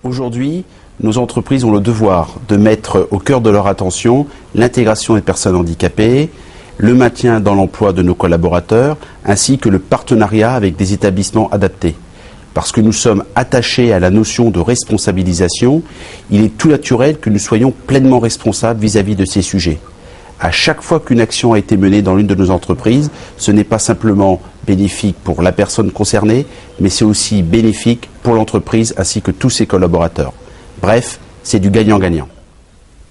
Aujourd'hui, nos entreprises ont le devoir de mettre au cœur de leur attention l'intégration des personnes handicapées, le maintien dans l'emploi de nos collaborateurs, ainsi que le partenariat avec des établissements adaptés. Parce que nous sommes attachés à la notion de responsabilisation, il est tout naturel que nous soyons pleinement responsables vis-à-vis de ces sujets. À chaque fois qu'une action a été menée dans l'une de nos entreprises, ce n'est pas simplement bénéfique pour la personne concernée, mais c'est aussi bénéfique pour l'entreprise ainsi que tous ses collaborateurs. Bref, c'est du gagnant-gagnant.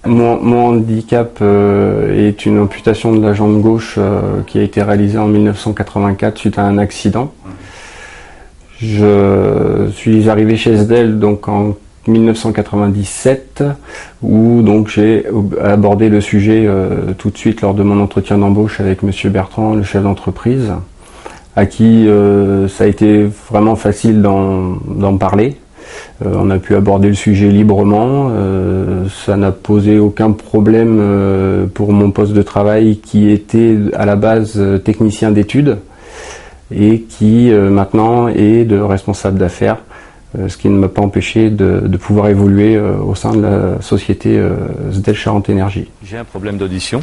Mon handicap est une amputation de la jambe gauche qui a été réalisée en 1984 suite à un accident. Je suis arrivé chez SDEL donc en 1997 où donc j'ai abordé le sujet tout de suite lors de mon entretien d'embauche avec Monsieur Bertrand, le chef d'entreprise, à qui ça a été vraiment facile d'en parler. On a pu aborder le sujet librement, ça n'a posé aucun problème pour mon poste de travail qui était à la base technicien d'études et qui maintenant est de responsable d'affaires, ce qui ne m'a pas empêché de pouvoir évoluer au sein de la société SDEL Charente Énergie. J'ai un problème d'audition.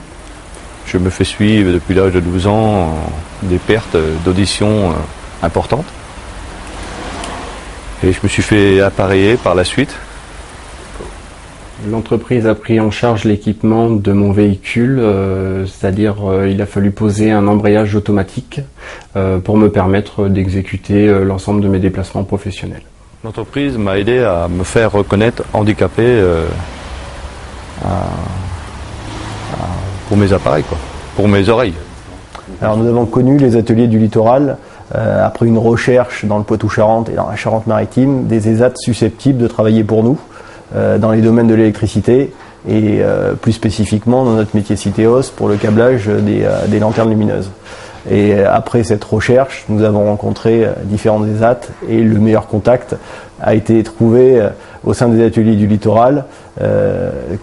Je me fais suivre depuis l'âge de 12 ans des pertes d'audition importantes. Et je me suis fait appareiller par la suite. L'entreprise a pris en charge l'équipement de mon véhicule, c'est-à-dire il a fallu poser un embrayage automatique pour me permettre d'exécuter l'ensemble de mes déplacements professionnels. L'entreprise m'a aidé à me faire reconnaître handicapé pour mes appareils, pour mes oreilles. Alors nous avons connu les ateliers du littoral après une recherche dans le Poitou-Charentes et dans la Charente-Maritime des ESAT susceptibles de travailler pour nous dans les domaines de l'électricité et plus spécifiquement dans notre métier Citeos pour le câblage des lanternes lumineuses. Et après cette recherche, nous avons rencontré différents ESAT et le meilleur contact a été trouvé au sein des ateliers du littoral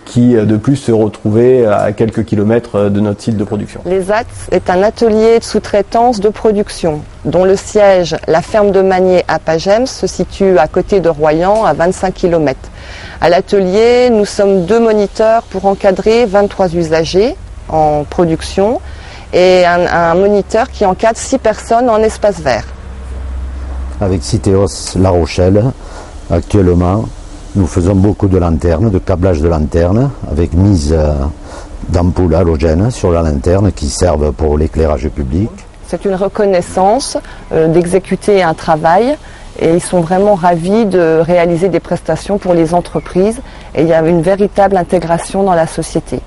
qui de plus se retrouvaient à quelques kilomètres de notre site de production. L'ESAT est un atelier de sous-traitance de production dont le siège, la ferme de Magné à Pagems, se situe à côté de Royan à 25 km. À l'atelier, nous sommes 2 moniteurs pour encadrer 23 usagers en production et un moniteur qui encadre 6 personnes en espace vert. Avec Citeos La Rochelle, actuellement, nous faisons beaucoup de lanternes, de câblage de lanternes, avec mise d'ampoules halogènes sur la lanterne qui servent pour l'éclairage public. C'est une reconnaissance d'exécuter un travail et ils sont vraiment ravis de réaliser des prestations pour les entreprises et il y a une véritable intégration dans la société.